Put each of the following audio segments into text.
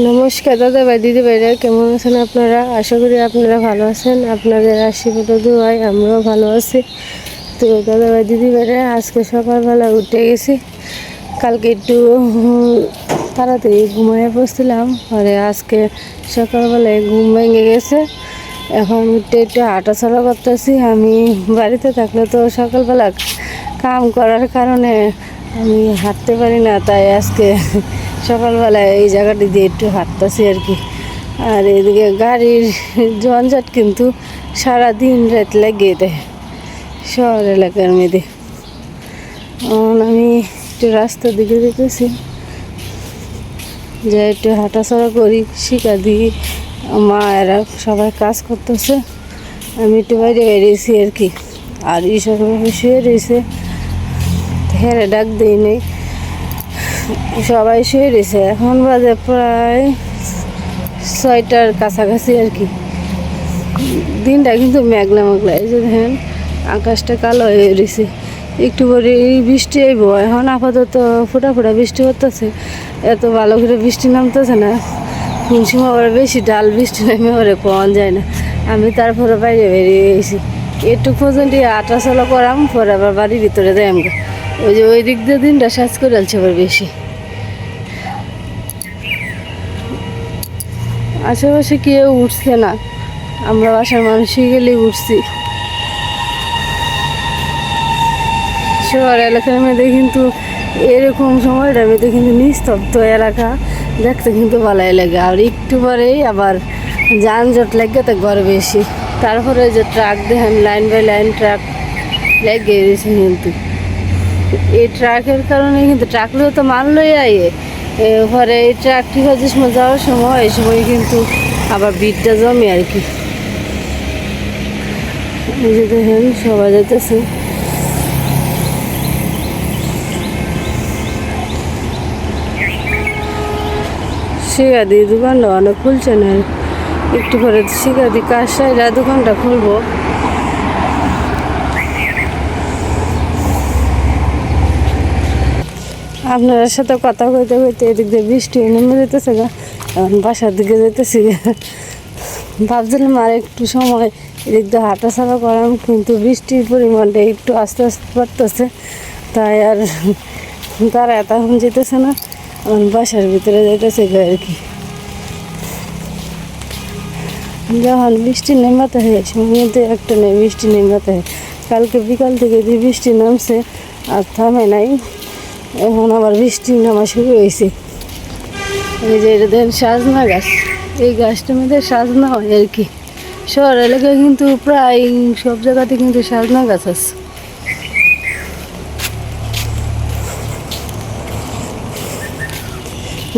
নমস্কার দাদা ভাই দিদি ভাইরা, কেমন আছেন আপনারা? আশা করি আপনারা ভালো আছেন। আপনাদের আশীর্বাদ দোয়ায় আমরাও ভালো আছি। তো দাদা ভাই দিদি ভাইরা, আজকে সকালবেলা উঠে গেছি। কালকে একটু তাড়াতাড়ি ঘুমাইয়ে পড়ছিলাম, পরে আজকে সকালবেলায় ঘুম ভেঙে গেছে। এখন উঠে একটু হাঁটাচলা করতেছি। আমি বাড়িতে থাকলে তো সকালবেলা কাম করার কারণে আমি হাঁটতে পারি না, তাই আজকে সকালবেলায় এই জায়গাটি দিয়ে একটু হাঁটতেছি আর কি। আর এদিকে গাড়ির ঝঞ্ঝাট কিন্তু সারাদিন রাত লাগিয়ে দেয় শহর এলাকার মধ্যে। আমি একটু রাস্তার দিকে যেতেছি, যে একটু হাঁটাচলা করি, শিখা দিই। মা এরা সবাই কাজ করতেছে, আমি একটু বাইরে বেরিয়েছি আর কি। আর ঈশ্বর শুয়ে রয়েছে, হেরে ডাক দিই নেই, সবাই শুয়ে রয়েছে। এখন বাজে প্রায় 6টার কাছাকাছি আর কি। দিনটা কিন্তু মেঘলা মেঘলা, এই যে দেখেন আকাশটা কালো হয়ে রয়েছে। একটু পরে বৃষ্টি আইব। এখন আপাতত ফোটা ফোটা বৃষ্টি হতেছে, এত ভালো করে বৃষ্টি নামতেছে না। কোন সময় আবার বেশি ডাল বৃষ্টি নামে ওরে পাওয়া যায় না। আমি তারপরে বাইরে বেরিয়ে গেছি, একটু পর্যন্ত আটা চলা করাম, পরে আবার বাড়ির ভিতরে যাই। আমরা ওই যে ওই দিক দিয়ে দিনটা সাজ করে আলছে আবার বেশি। আশেপাশে কেউ উঠছে না, আমরা বাসার মানুষই গেলেই উঠছি। শহর এলাকার মধ্যে কিন্তু এরকম সময়টার মধ্যে কিন্তু নিস্তব্ধ এলাকা দেখতে কিন্তু ভালোই লাগে। আর একটু পরেই আবার যানজট লাগে তো ঘরে বেশি। তারপরে যে ট্রাক দেখেন, লাইন বাই লাইন ট্রাক লেগে গেছে। কিন্তু এই ট্রাকের কারণে কিন্তু ট্রাকলেও তো মাল লই আইয়ে, পরে এই ট্রাক ঠিক আছে সময় যাওয়ার সময়, এই সময় কিন্তু আবার ভিড়টা জমে আর কি। এই যে দেখেন সবাই যেতেছে। শিকাদি দোকানটা অনেক খুলছে না, একটু পরে শিকাদি কাজ সাইরা দোকানটা খুলবো। আপনার সাথে কথা কইতে কইতে এদিক দিয়ে বৃষ্টি নেমে যেতেছে গা। এখন বাসার দিকে যেতেছি, ভাবছিলাম আর একটু সময় এদিক দিয়ে হাঁটাচলা করাম, কিন্তু বৃষ্টির পরিমাণটা একটু আস্তে আস্তে বাড়তেছে, তাই আর তারা এখন যেতেছে না। এখন বাসার ভিতরে যেতেছে গা আর কি। যখন বৃষ্টি নেমাতে হয় সময় একটা নেই, বৃষ্টি নেমাতে হয়। কালকে বিকাল থেকে যে বৃষ্টি নামছে আর থামে নাই, এখন আবার বৃষ্টি নামা শুরু হয়েছে। এই যে এটা দেখেন সাজনা গাছ, এই গাছটার মধ্যে সাজনা হয় আর কি। শহর এলাকায় কিন্তু প্রায় সব জায়গাতে কিন্তু সাজনা গাছ আছে।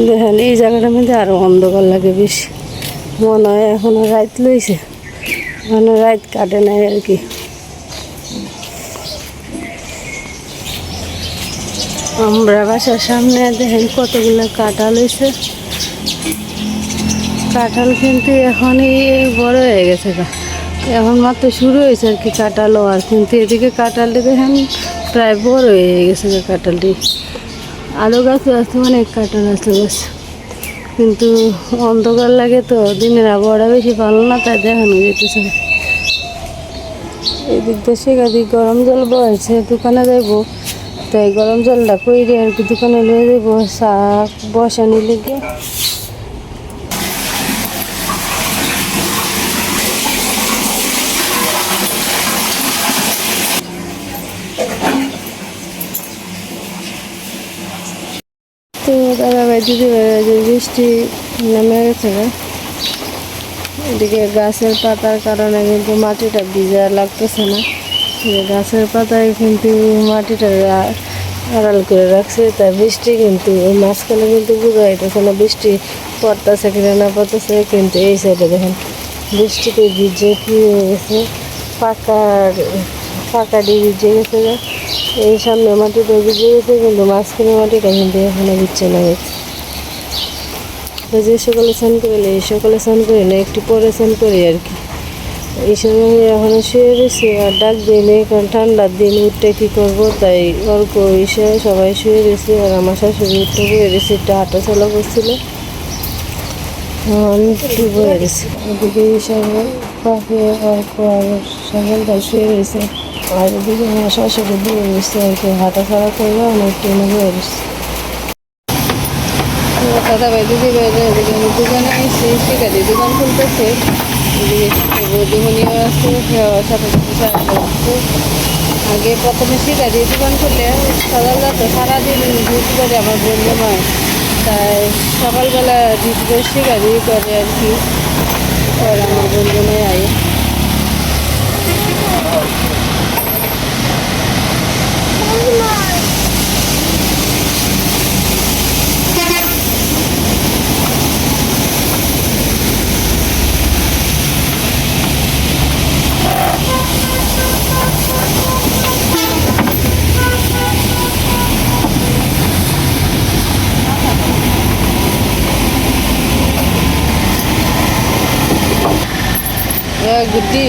দেখেন এই জায়গাটার মধ্যে আরো অন্ধকার লাগে বেশি, মনে হয় এখনো রাত লইছে, এখনো রাত কাটে নাই আর কি। আমরা বাসার সামনে দেখেন কতগুলো কাঁঠাল হয়েছে। কাঁঠাল কিন্তু এখনই বড় হয়ে গেছে, এখন মাত্র শুরু হয়েছে আর কি কাঁঠাল হওয়ার। কিন্তু এদিকে কাঁঠালটি দেখেন প্রায় বড় হয়ে গেছে কাঁঠালটি। আরও গাছও আছে, অনেক কাঁঠাল আছে গাছ, কিন্তু অন্ধকার লাগে তো, দিনের আবহাওয়াটা বেশি ভালো না, তাই দেখানো যেতেছে। এদিক দিয়ে সেদিক গরম জল বয়েছে, দোকানে যাইবো, তাই গরম জলটা কইরে আর কি দোকানে লয়ে যাবো চা বসানি লেগে। তো দাদা ভাই দিদি ভাই, যে বৃষ্টি নেমে গেছে না, এদিকে গাছের পাতার কারণে কিন্তু মাটিটা ভিজা লাগতেছে না। গাছের পাতায় কিন্তু মাটিটা আড়াল করে রাখছে, তাই বৃষ্টি কিন্তু মাঝখানে কিন্তু বোঝা যাইতেছে না বৃষ্টি পড়তেছে কিনা না পড়তেছে। কিন্তু এই সাইডে দেখেন বৃষ্টিতে ভিজে কি হয়ে গেছে, পাকাটি ভিজে গেছে। এই সামনে মাটিটা ভিজে গেছে, কিন্তু মাঝখানে মাটিটা কিন্তু এখনো ভিজছে না গেছে। যে সকালে স্নান করলে এই সকালে স্নান করি না, একটু পরে স্নান করি আর কি। এই সময় এখনো শুয়ে রয়েছি আর ডাক দিই নেই, কারণ ঠান্ডার দিন উঠতে কী করবো, তাই অল্প এসে সবাই শুয়ে রয়েছে। আর আমার শাশুড়ি উঠতে বয়ে রয়েছে, একটু হাঁটা চলা করছিল। একটু বয়ে গেছে ওদিকে সবাই পাখি আর সকালটা শুয়ে রয়েছে আর ওদিকে আমার শাশুড়ি বয়ে রয়েছে আর কি হাঁটাচড়া করবে অনেক ট্রেনে বয়ে রয়েছে দাদা ভাই দিদি ভাই ওদিকে আমি দোকানে আসছি শিকারি দোকান খুলতেছে এদিকে বৌদিমণিও আছে সাথে সাথে সাহায্য করছে আগে প্রথমে শিকারি দোকান খুললে সকাল তো সারাদিন ঘুরতে পারে আমার বন্ধু নয় তাই সকালবেলা দিদি শিকারি করে আর কি আর আমার বন্ধু নয় আয় গুড্ডি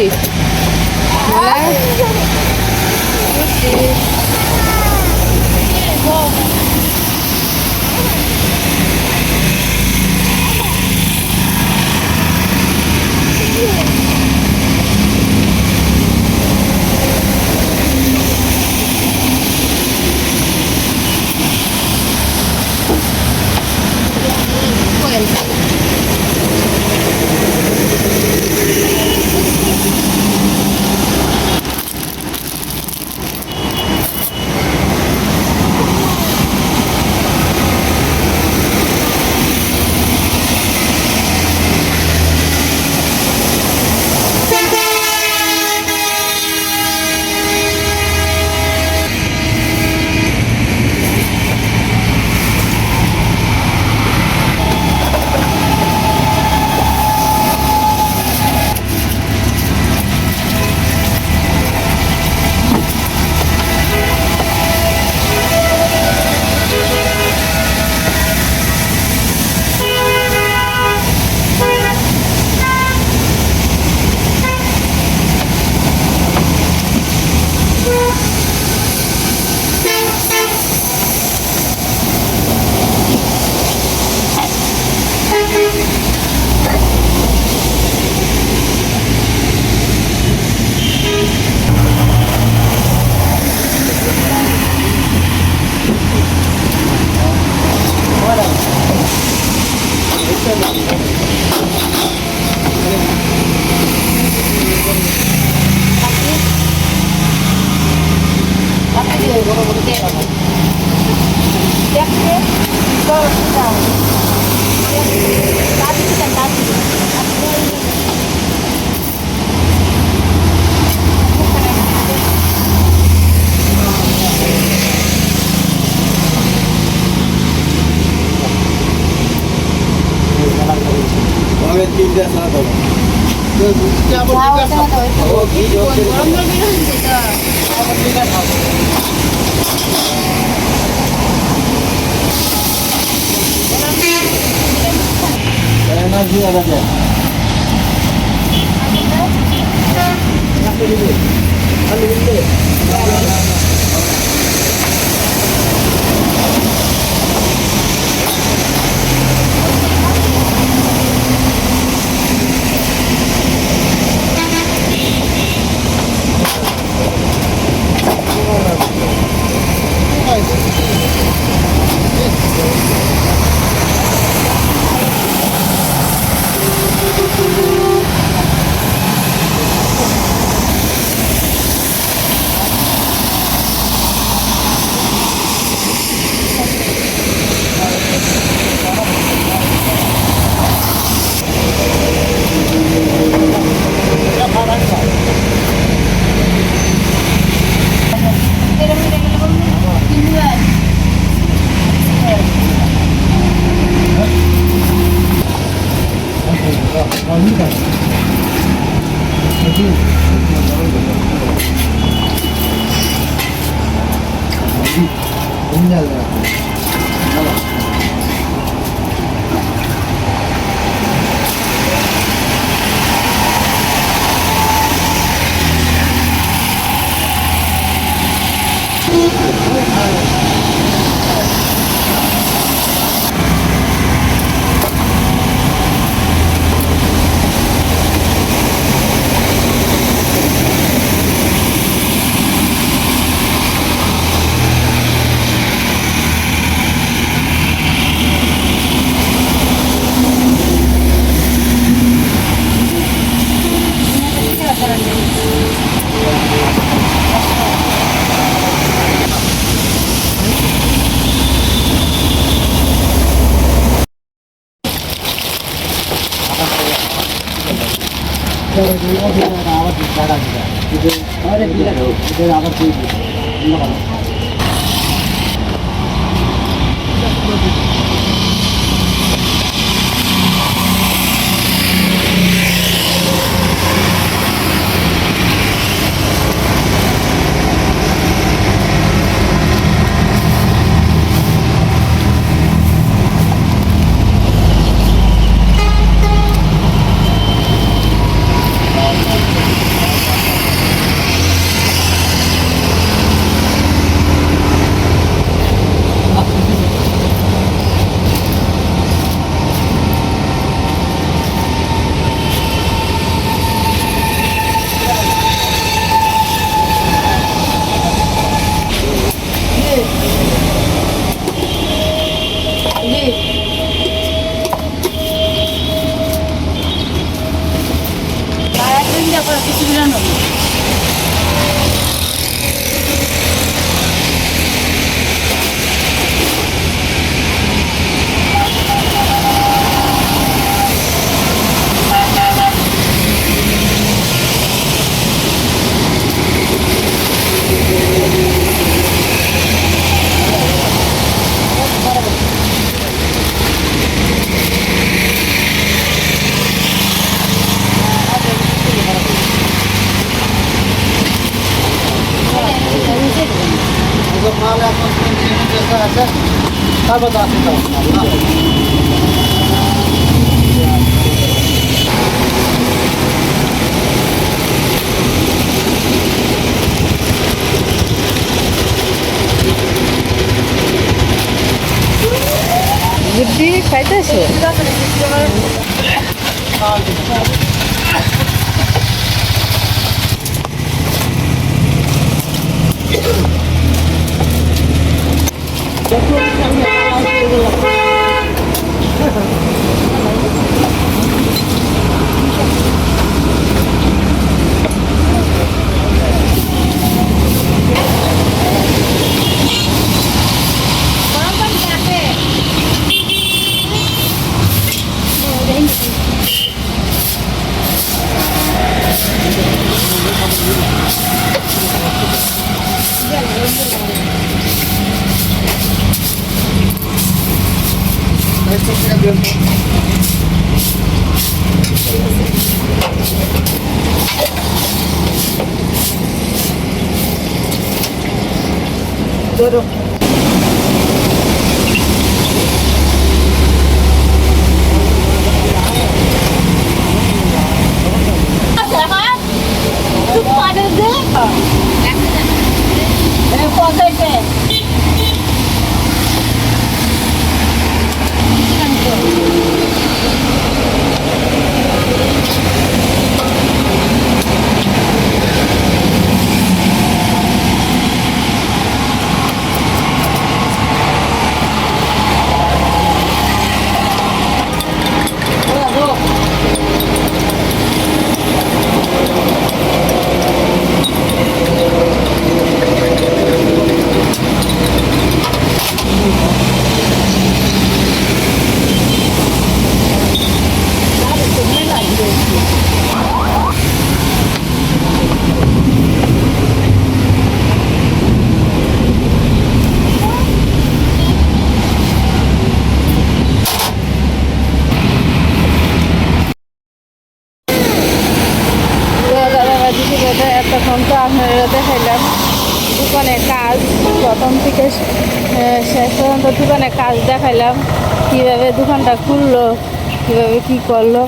বুদ্ধি খাইতেছে ধরো এতক্ষণ তো আপনারা দেখাইলাম দোকানের কাজ প্রথম থেকে শেষ পর্যন্ত দোকানের কাজ দেখাইলাম কীভাবে দোকানটা খুললো কীভাবে কী করলো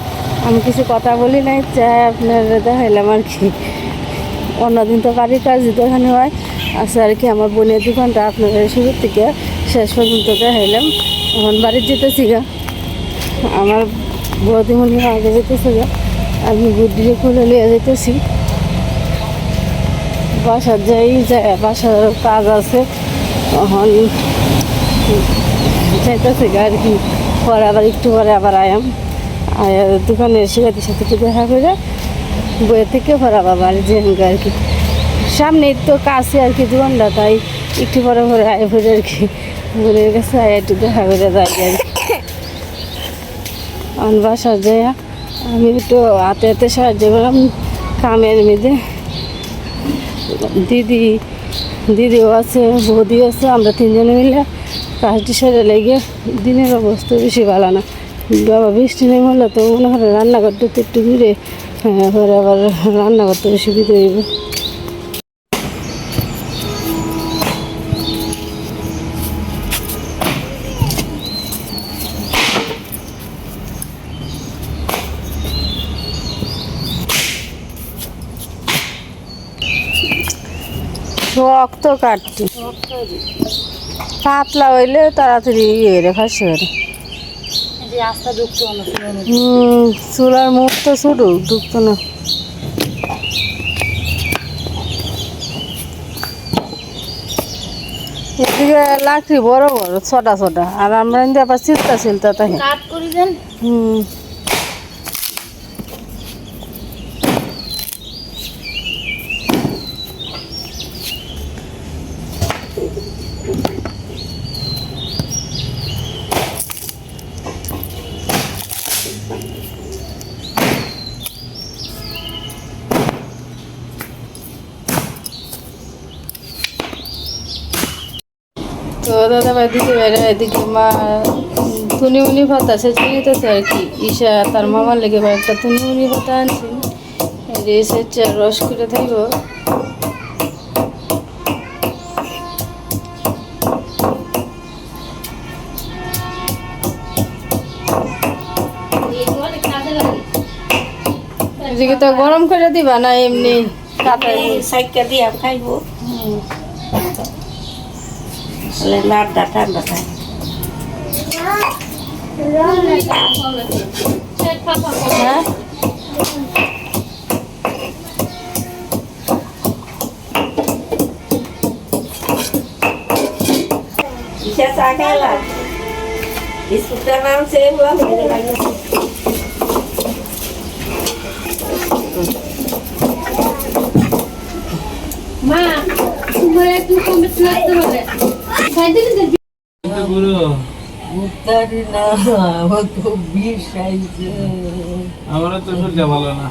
আমি কিছু কথা বলি নাই চাই আপনারা দেখাইলাম আর কি। অন্যদিন তো বাড়ির কাজ দেখানো হয় আচ্ছা আর কি আমার বোনের দোকানটা আপনাদের শুরু থেকে শেষ পর্যন্ত দেখাইলাম। এখন বাড়ির যেতেছি গা আমার বৌদিমণি আগে যেতেছে গা আমি বুদ্ধিরে খুলে নিয়ে যেতেছি বাসার যাই যায় বাসার কাজ আছে এখন যাইতেছে গা আর কি। পরে আবার একটু পরে আবার আয়াম দোকানের শিকাতির সাথে একটু দেখা করে বইয়ের থেকে পরে আবার বাড়ি যে আর কি সামনে তো কাছে আর কি দোকানটা তাই একটু পরে পরে আয় ভরে আর কি বোনের কাছে আয় একটু দেখা করে যাই আর কি। এখন বাসার যাই আমি একটু হাতে হাতে সাহায্য করলাম কামের মধ্যে। দিদিও আছে, বৌদিও আছে, আমরা তিনজনে মিলে কাজটি সেরে লেগে। দিনের অবস্থা বেশি ভালো না, বাবা বৃষ্টি নেই হলে তো মনে হয় রান্না করতে একটু ঘুরে পরে আবার রান্না করতে সুবিধা হইব। শক্ত কাটছি, পাতলা হইলে তাড়াতাড়ি ইয়ে ফাঁসি করে। চুলার মুখ তো ছোট, ঢুকতো না। এদিকে লাকড়ি বড় বড় ছোটা ছোটা, আর আমরা আবার চিলতা তাই। তো দাদা ভাই দিদি ভাইরা এদিকে মা তুনি উনি ভাত আছে চিনিতেছে আর কি। ঈশা তার মামার লেগে বা একটা তুনি উনি ভাতা আনছি, এসেছে রস করে থাকব। এদিকে তো গরম করে দিবা না এমনি সাইকা দিয়ে খাইব, লাড্ডা ঠান্ডা খাই। হ্যাঁ চা খাইলা বিস্কুটটা নাম সে মা তোমার একটু কমে লাগতে হবে। আমারও তো শরীরটা ভালো না।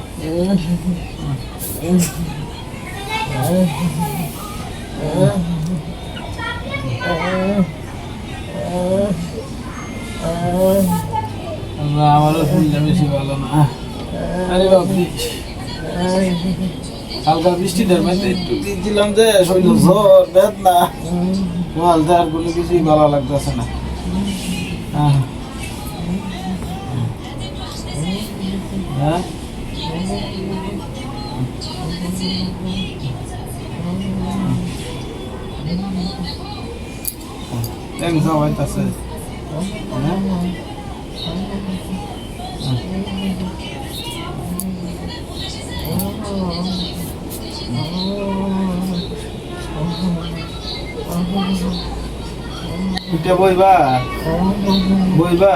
আমারও শরীরটা বেশি ভালো না। আরে বাপরে, হালকা বৃষ্টিটার মধ্যে একটু দিয়েছিলাম যে শরীর জ্বর বেদনা, মালদা আর কোনো কিছুই ভালো লাগতেছে না। হ্যাঁ হইতাছে এটা বইবা বইবা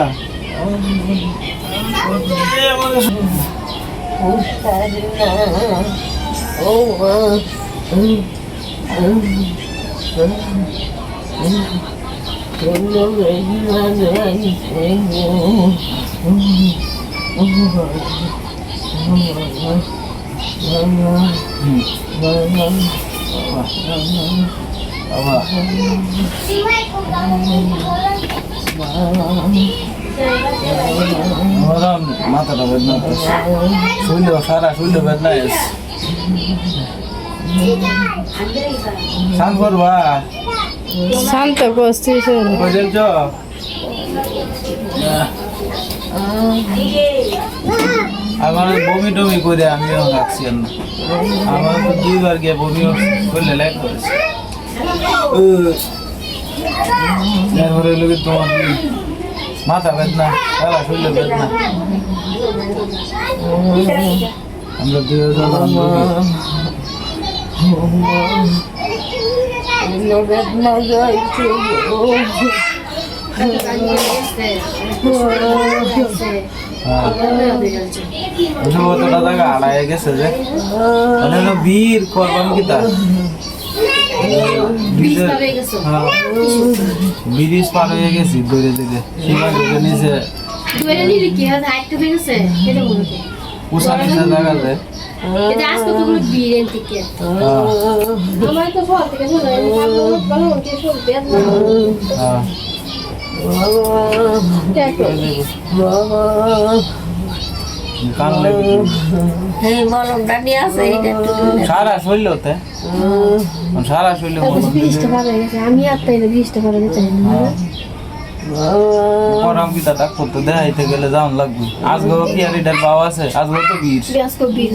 মাথাটা বেদনা, শরীর সারা শরীর বেদনা। শান্ত করবা, শান্ত করছি আমার বমি টমি করে আমিও রাখছি না। আমার তো 2 বার গিয়ে বমি করলে লাইক করেছে। এরপরে লোক তোমার মাথা বেদনা, সারা শরীর বেদনা। আমরা 2 বেদনা যাইছে আড়াই গেছে যে বীর করবাম কিতা ব্রিজ পার হয়ে গেছি দৌড়ে দিকে সীমা নিচে দুয়ারে নিলে কি হয় হাইটটা দেখেছে এটা বলতে উষা নিচে দেখা যায় এটা আজ কতগুলো বিয়ের থেকে আমার তো ফল থেকে চলে আমি ভালো ভালো মতে চলতে না হ্যাঁ দেখো কান লেগে হ্যাঁ মলমটা নিয়ে আসে এটা একটু সারা শৈলতে সারা শৈল বৃষ্টি পাবে আমি আর তাই না বৃষ্টি পাবে তাই না পরাম পিতাটা করতে দেখাইতে গেলে যাওয়ান লাগবে আজকেও কি আর এটার পাওয়া আছে আজকেও তো বীর গ্যাস কো বিয়ে